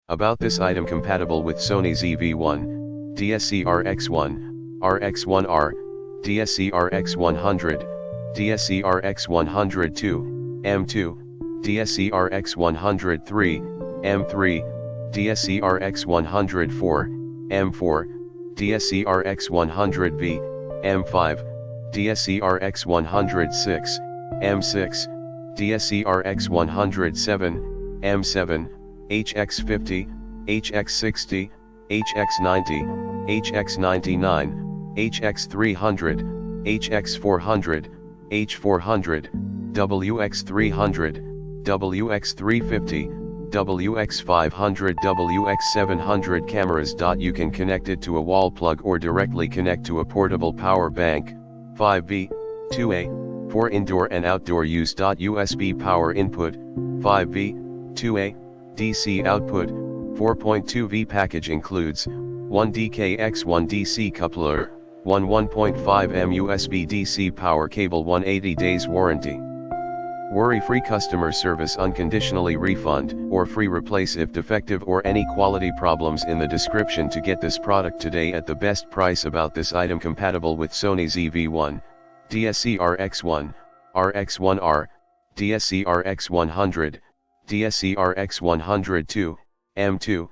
About this item compatible with Sony ZV-1, DSC-RX1, RX1R, DSC-RX100, DSC-RX100 M2, DSC-RX103, M3, DSC-RX104, M4, DSC-RX100V, M5, DSC-RX106, M6, DSC-RX107, M7, HX50, HX60, HX90, HX99, HX300, HX400, H400, WX300, WX350, WX500, WX700 cameras. You can connect it to a wall plug or directly connect to a portable power bank. 5V, 2A, for indoor and outdoor use. USB power input, 5V, 2A, DC output, 4.2V package includes, 1 DK-X1 DC coupler, 1.5M USB DC power cable, 180 days warranty. Worry-free customer service, unconditionally refund or free replace if defective or any quality problems. In the description to get this product today at the best price. About this item compatible with Sony ZV-1, DSC-RX1, RX1R, DSC-RX100, DSC-RX102, M2,